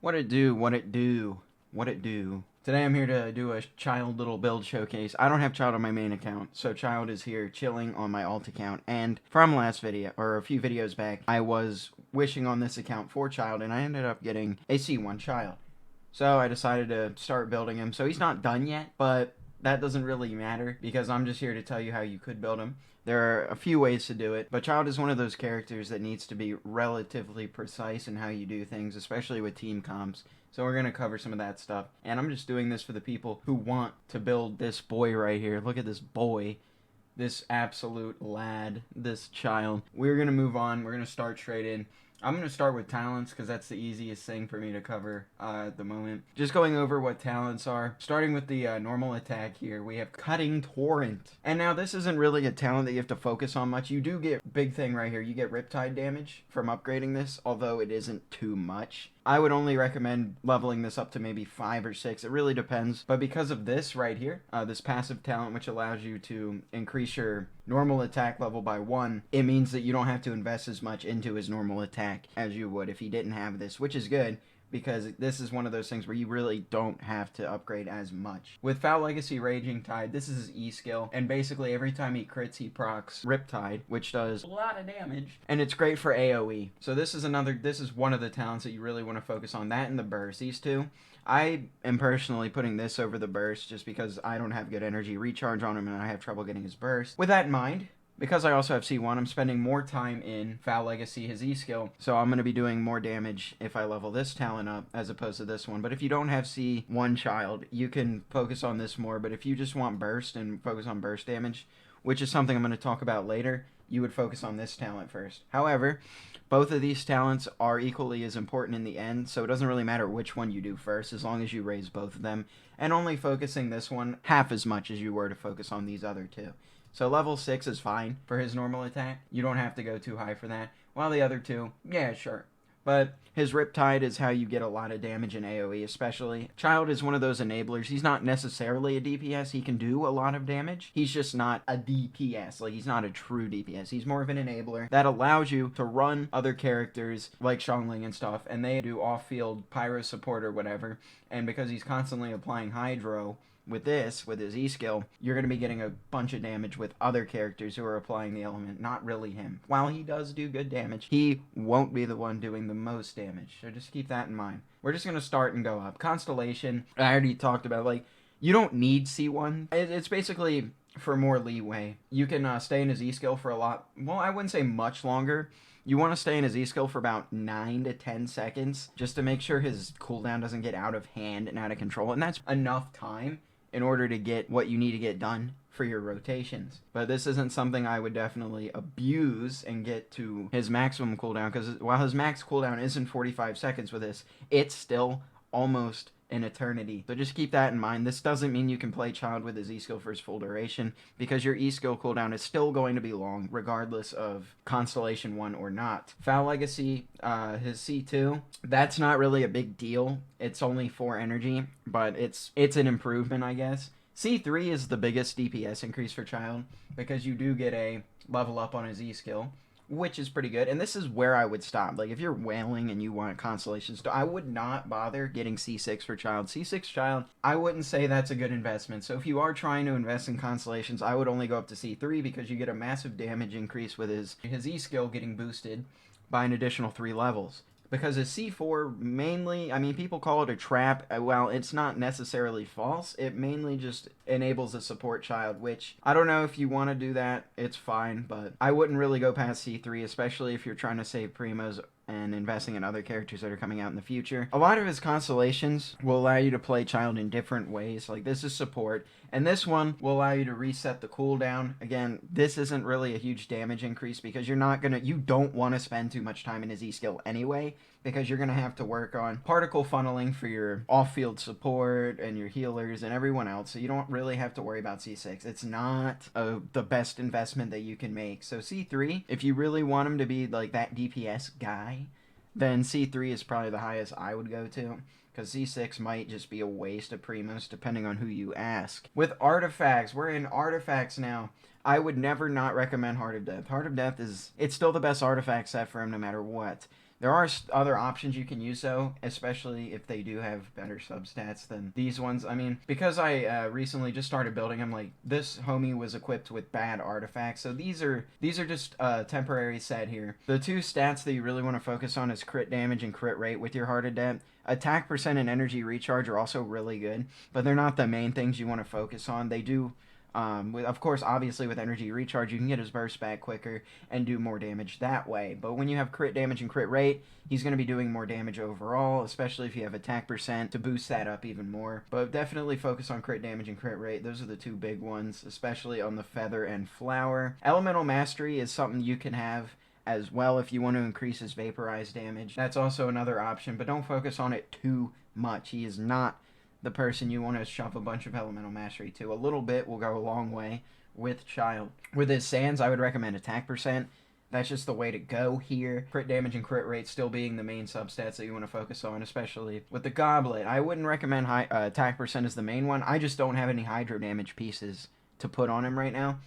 What it do, what it do, what it do. Today I'm here to do a Childe little build showcase. I don't have Childe on my main account, so Childe is here chilling on my alt account. And from last video, or a few videos back, I was wishing on this account for Childe, and I ended up getting a C1 Childe. So I decided to start building him. So he's not done yet, but that doesn't really matter because I'm just here to tell you how you could build him. There are a few ways to do it, but Childe is one of those characters that needs to be relatively precise in how you do things, especially with team comps. So we're going to cover some of that stuff. And I'm just doing this for the people who want to build this boy right here. Look at this boy. This absolute lad. This child. We're going to move on. We're going to start straight in. I'm going to start with talents because that's the easiest thing for me to cover at the moment. Just going over what talents are. Starting with the normal attack here, we have Cutting Torrent. And now this isn't really a talent that you have to focus on much. You do get, big thing right here, you get Riptide damage from upgrading this, although it isn't too much. I would only recommend leveling this up to maybe 5 or 6. It really depends. But because of this right here, this passive talent, which allows you to increase your normal attack level by 1, it means that you don't have to invest as much into his normal attack as you would if he didn't have this, which is good, because this is one of those things where you really don't have to upgrade as much. With Foul Legacy Raging Tide, this is his E skill, and basically every time he crits, he procs Riptide, which does a lot of damage, and it's great for AoE. So this is one of the talents that you really want to focus on, that and the burst. These two, I am personally putting this over the burst just because I don't have good energy recharge on him and I have trouble getting his burst. With that in mind, because I also have C1, I'm spending more time in Foul Legacy, his E skill, so I'm going to be doing more damage if I level this talent up as opposed to this one. But if you don't have C1 Childe, you can focus on this more, but if you just want burst and focus on burst damage, which is something I'm going to talk about later, you would focus on this talent first. However, both of these talents are equally as important in the end, so it doesn't really matter which one you do first as long as you raise both of them, and only focusing this one half as much as you were to focus on these other two. So level 6 is fine for his normal attack. You don't have to go too high for that. While the other two, yeah, sure. But his Riptide is how you get a lot of damage in AoE especially. Childe is one of those enablers. He's not necessarily a DPS. He can do a lot of damage. He's just not a DPS. Like, he's not a true DPS. He's more of an enabler that allows you to run other characters like Xiangling and stuff, and they do off-field pyro support or whatever. And because he's constantly applying Hydro, with his E skill, you're going to be getting a bunch of damage with other characters who are applying the element, not really him. While he does do good damage, he won't be the one doing the most damage, so just keep that in mind. We're just going to start and go up. Constellation, I already talked about, like, you don't need C1. It's basically for more leeway. You can stay in his E skill for a lot, well, I wouldn't say much longer. You want to stay in his E skill for about 9 to 10 seconds, just to make sure his cooldown doesn't get out of hand and out of control, and that's enough time in order to get what you need to get done for your rotations. But this isn't something I would definitely abuse and get to his maximum cooldown, because while his max cooldown isn't 45 seconds with this, it's still almost an eternity. So just keep that in mind. This doesn't mean you can play Childe with his E skill for his full duration, because your E skill cooldown is still going to be long regardless of Constellation 1 or not. Foul Legacy, his C2, that's not really a big deal. It's only 4 energy, but it's an improvement, I guess. C3 is the biggest DPS increase for Childe, because you do get a level up on his E skill, which is pretty good. And this is where I would stop. Like, if you're whaling and you want Constellations, I would not bother getting C6 for Childe. C6 Childe, I wouldn't say that's a good investment. So if you are trying to invest in Constellations, I would only go up to C3, because you get a massive damage increase with his E skill getting boosted by an additional 3 levels. Because his C4 mainly, I mean, people call it a trap. Well, it's not necessarily false. It mainly just enables a support Childe, which I don't know if you want to do that. It's fine, but I wouldn't really go past C3, especially if you're trying to save primos and investing in other characters that are coming out in the future. A lot of his constellations will allow you to play Childe in different ways. Like, this is support, and this one will allow you to reset the cooldown. Again, this isn't really a huge damage increase, because you don't want to spend too much time in his E skill anyway, because you're going to have to work on particle funneling for your off-field support and your healers and everyone else, so you don't really have to worry about C6. It's not the best investment that you can make. So C3, if you really want him to be like that DPS guy, then C3 is probably the highest I would go to, because C6 might just be a waste of primos depending on who you ask. With artifacts, we're in artifacts now. I would never not recommend Heart of Death. Heart of Death it's still the best artifact set for him no matter what. There are other options you can use though, especially if they do have better substats than these ones. I mean, because I recently just started building them, like this homie was equipped with bad artifacts, so these are just temporary set here. The two stats that you really want to focus on is crit damage and crit rate with your Heart Adept. Attack percent and energy recharge are also really good, but they're not the main things you want to focus on. They do. Of course, obviously, with energy recharge, you can get his burst back quicker and do more damage that way. But when you have crit damage and crit rate, he's going to be doing more damage overall, especially if you have attack percent to boost that up even more. But definitely focus on crit damage and crit rate. Those are the two big ones, especially on the feather and flower. Elemental mastery is something you can have as well if you want to increase his vaporized damage. That's also another option, but don't focus on it too much. He is not the person you want to shove a bunch of elemental mastery to. A little bit will go a long way with Childe. With his sands, I would recommend attack percent. That's just the way to go here. Crit damage and crit rate still being the main substats that you want to focus on, especially with the goblet. I wouldn't recommend attack percent as the main one. I just don't have any hydro damage pieces to put on him right now.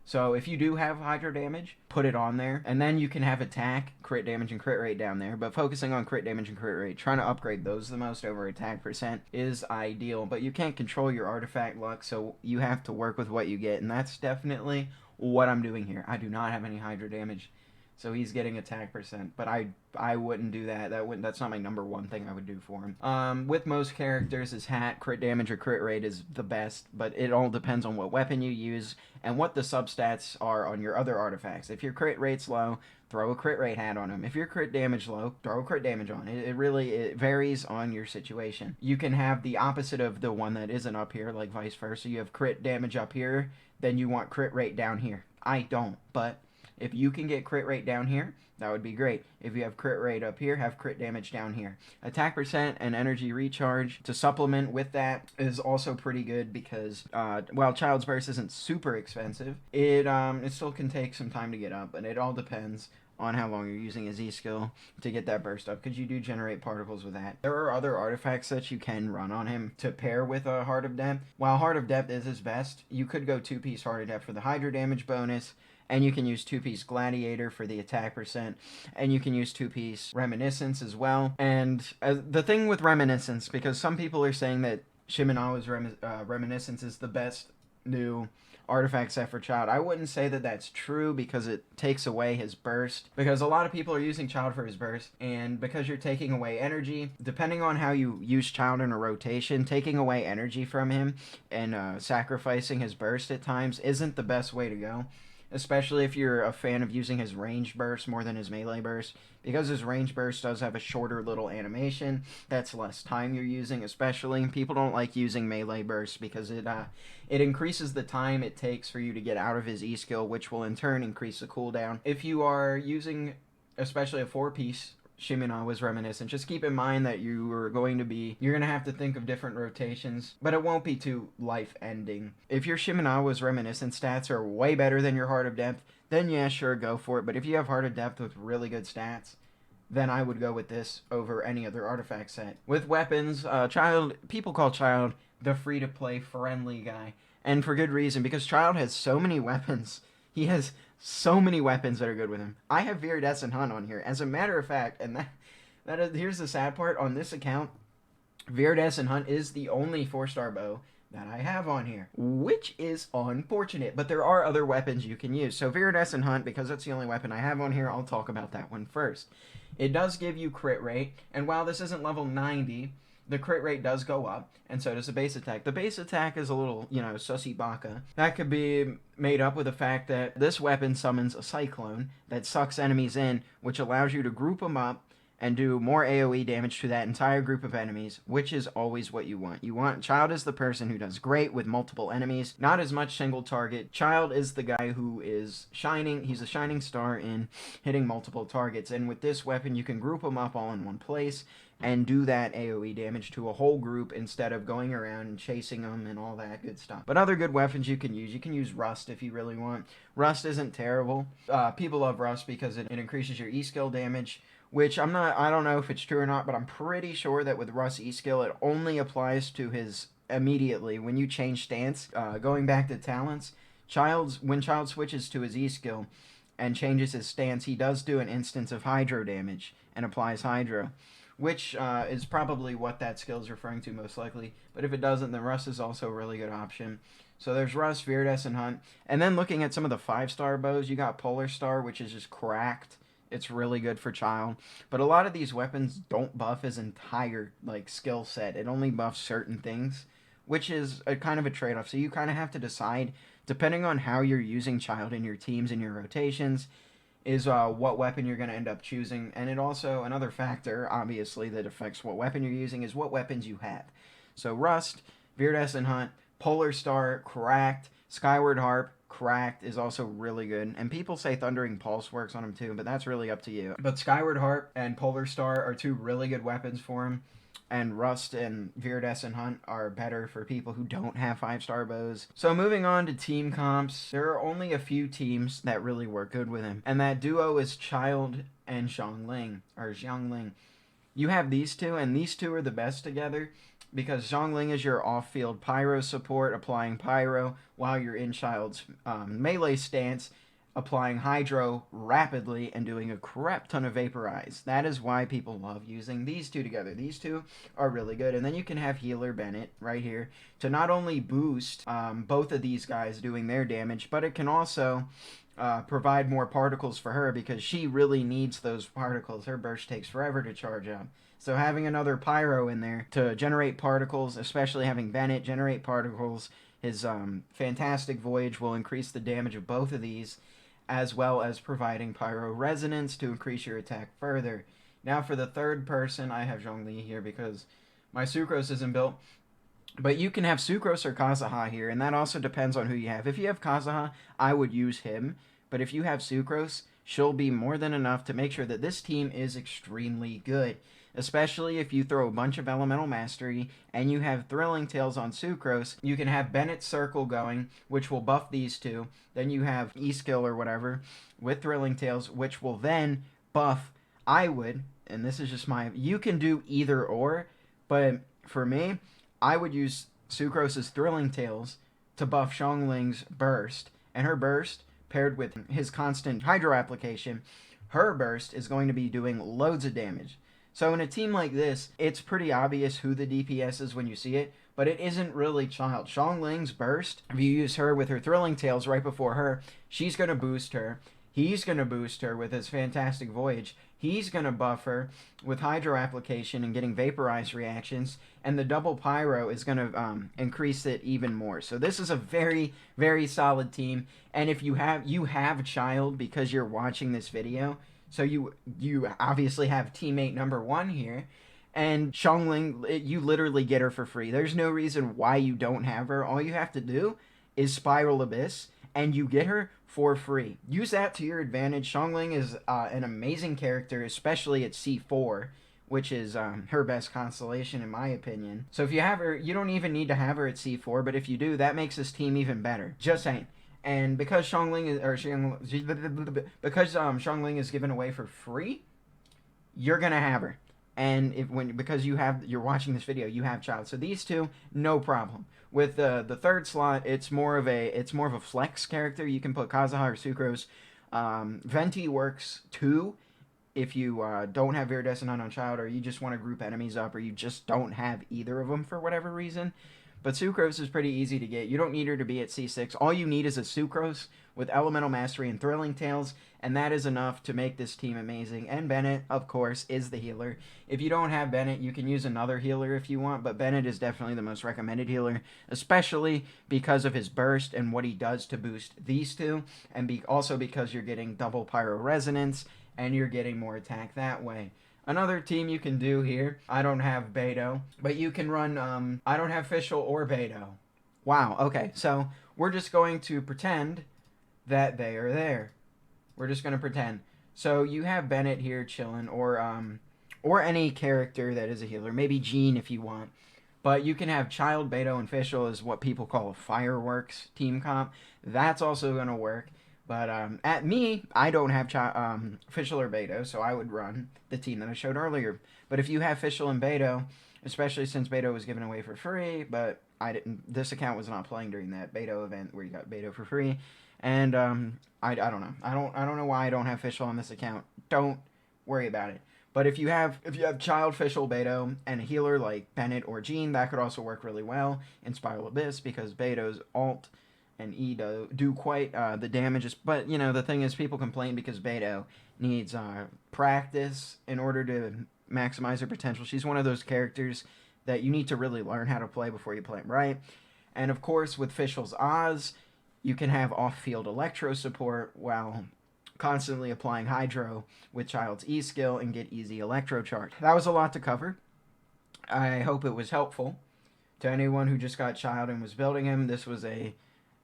So if you do have hydro damage, put it on there. And then you can have attack, crit damage, and crit rate down there. But focusing on crit damage and crit rate, trying to upgrade those the most over attack percent is ideal. But you can't control your artifact luck, so you have to work with what you get. And that's definitely what I'm doing here. I do not have any hydro damage, so he's getting attack percent. But I wouldn't do that. That's not my number one thing I would do for him. With most characters, his hat, crit damage, or crit rate is the best, but it all depends on what weapon you use and what the substats are on your other artifacts. If your crit rate's low, throw a crit rate hat on him. If your crit damage low, throw a crit damage on. It varies on your situation. You can have the opposite of the one that isn't up here, like vice versa. You have crit damage up here, then you want crit rate down here. I don't, but if you can get crit rate down here, that would be great. If you have crit rate up here, have crit damage down here. Attack percent and energy recharge to supplement with that is also pretty good because while Childe's Burst isn't super expensive, it still can take some time to get up, and it all depends on how long you're using his E-skill to get that burst up, because you do generate particles with that. There are other artifacts that you can run on him to pair with a Heart of Depth. While Heart of Depth is his best, you could go 2-piece Heart of Depth for the hydro damage bonus, and you can use 2-piece Gladiator for the attack percent, and you can use 2-piece Reminiscence as well. And the thing with Reminiscence, because some people are saying that Shimenawa's Reminiscence is the best new artifact set for Childe. I wouldn't say that that's true because it takes away his burst, because a lot of people are using Childe for his burst, and because you're taking away energy, depending on how you use Childe in a rotation, taking away energy from him and sacrificing his burst at times isn't the best way to go. Especially if you're a fan of using his range burst more than his melee burst. Because his range burst does have a shorter little animation, that's less time you're using, especially. People don't like using melee burst because it increases the time it takes for you to get out of his E-skill, which will in turn increase the cooldown. If you are using especially a 4-piece Shimenawa's Reminiscence, just keep in mind that you're going to have to think of different rotations, but it won't be too life-ending. If your Shimenawa's Reminiscence stats are way better than your Heart of Depth, then yeah, sure, go for it. But if you have Heart of Depth with really good stats, then I would go with this over any other artifact set. With weapons, Childe, people call Childe the free-to-play friendly guy, and for good reason, because Childe has so many weapons. He has so many weapons that are good with him. I have Viridescent Hunt on here. As a matter of fact, and here's the sad part, on this account, Viridescent Hunt is the only 4-star bow that I have on here, which is unfortunate, but there are other weapons you can use. So Viridescent Hunt, because that's the only weapon I have on here, I'll talk about that one first. It does give you crit rate, and while this isn't level 90, the crit rate does go up, and so does the base attack. The base attack is a little, sussy baka. That could be made up with the fact that this weapon summons a Cyclone that sucks enemies in, which allows you to group them up and do more AoE damage to that entire group of enemies, which is always what you want. Childe is the person who does great with multiple enemies, not as much single target. Childe is the guy who is shining. He's a shining star in hitting multiple targets, and with this weapon, you can group them up all in one place and do that AoE damage to a whole group instead of going around and chasing them and all that good stuff. But other good weapons you can use Rust if you really want. Rust isn't terrible. People love Rust because it increases your E-skill damage, which I don't know if it's true or not, but I'm pretty sure that with Rust's E-skill, it only applies to his immediately. When you change stance, going back to Talens, when Childe switches to his E-skill, and changes his stance, he does do an instance of hydro damage and applies hydro, which is probably what that skill is referring to most likely. But if it doesn't, then Rust is also a really good option. So there's Rust, Viridess, and Hunt. And then looking at some of the 5-star bows, you got Polar Star, which is just cracked. It's really good for Childe. But a lot of these weapons don't buff his entire like skill set. It only buffs certain things, which is a kind of a trade-off. So you kind of have to decide, depending on how you're using Childe in your teams and your rotations, is what weapon you're going to end up choosing. And it also, another factor, obviously, that affects what weapon you're using is what weapons you have. So Rust, Viridess, and Hunt, Polar Star, cracked. Skyward Harp, cracked, is also really good. And people say Thundering Pulse works on him too, but that's really up to you. But Skyward Harp and Polar Star are two really good weapons for him. And Rust and Viridess and Hunt are better for people who don't have 5-star bows. So moving on to team comps, there are only a few teams that really work good with him. And that duo is Childe and Xiangling. You have these two, and these two are the best together because Xiangling is your off-field pyro support, applying pyro while you're in Childe's melee stance, applying hydro rapidly and doing a crap ton of vaporize. That is why people love using these two together. These two are really good. And then you can have Healer Bennett right here to not only boost both of these guys doing their damage, but it can also provide more particles for her because she really needs those particles. Her burst takes forever to charge up. So having another pyro in there to generate particles, especially having Bennett generate particles, his fantastic voyage will increase the damage of both of these, as well as providing pyro resonance to increase your attack further. Now for the third person, I have Zhongli here because my Sucrose isn't built. But you can have Sucrose or Kazuha here, and that also depends on who you have. If you have Kazuha, I would use him. But if you have Sucrose, she'll be more than enough to make sure that this team is extremely good. Especially if you throw a bunch of Elemental Mastery and you have Thrilling Tales on Sucrose, you can have Bennett's Circle going, which will buff these two. Then you have E-Skill or whatever with Thrilling Tales, which will then buff. I would, and this is just my... You can do either or, but for me, I would use Sucrose's Thrilling Tales to buff Xiangling's burst. And her burst, paired with his constant Hydro application, her burst is going to be doing loads of damage. So in a team like this, it's pretty obvious who the DPS is when you see it, but it isn't really Childe. Xiangling's burst, if you use her with her Thrilling Tales right before her, she's going to boost her. He's going to boost her with his fantastic voyage. He's going to buff her with Hydro application and getting Vaporize reactions. And the double Pyro is going to increase it even more. So this is a very, very solid team. And if you have Childe because you're watching this video, so you obviously have teammate number 1 here. And Xiangling, you literally get her for free. There's no reason why you don't have her. All you have to do is Spiral Abyss, and you get her for free. Use that to your advantage. Xiangling is an amazing character, especially at C4, which is her best constellation in my opinion. So if you have her, you don't even need to have her at C4, but if you do, that makes this team even better. Just saying. And because Xiangling is given away for free, you're gonna have her. And because you're watching this video, you have Childe. So these two, no problem. With the third slot, it's more of a flex character. You can put Kazuha or Sucrose. Venti works too if you don't have Viridescent on Childe, or you just want to group enemies up, or you just don't have either of them for whatever reason. But Sucrose is pretty easy to get. You don't need her to be at C6. All you need is a Sucrose with Elemental Mastery and Thrilling Tales, and that is enough to make this team amazing. And Bennett, of course, is the healer. If you don't have Bennett, you can use another healer if you want, but Bennett is definitely the most recommended healer, especially because of his burst and what he does to boost these two, and also because you're getting double Pyro Resonance, and you're getting more attack that way. Another team you can do here, I don't have Beto, but you can run, I don't have Fischl or Beto. Wow, okay, so we're just going to pretend that they are there. We're just going to pretend. So you have Bennett here chilling, or any character that is a healer, maybe Jean if you want. But you can have Childe, Beto, and Fischl is what people call a fireworks team comp. That's also going to work. But at me, I don't have Fischl or Beto, so I would run the team that I showed earlier. But if you have Fischl and Beto, especially since Beto was given away for free, but I didn't. This account was not playing during that Beto event where you got Beto for free. And I don't know. I don't know why I don't have Fischl on this account. Don't worry about it. But if you have Childe, Fischl, Beto, and a healer like Bennett or Jean, that could also work really well in Spiral Abyss, because Beto's alt and E do quite the damages. But, you know, the thing is, people complain because Beto needs practice in order to maximize her potential. She's one of those characters that you need to really learn how to play before you play them right. And, of course, with Fischl's Oz, you can have off-field Electro support while constantly applying Hydro with Childe's E skill and get easy Electro charge. That was a lot to cover. I hope it was helpful to anyone who just got Childe and was building him. This was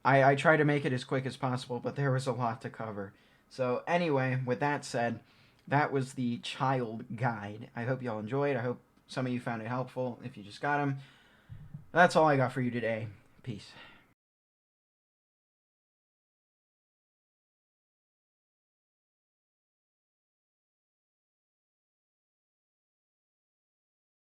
I tried to make it as quick as possible, but there was a lot to cover. So anyway, with that said, that was the Childe guide. I hope y'all enjoyed. I hope some of you found it helpful if you just got him. That's all I got for you today. Peace.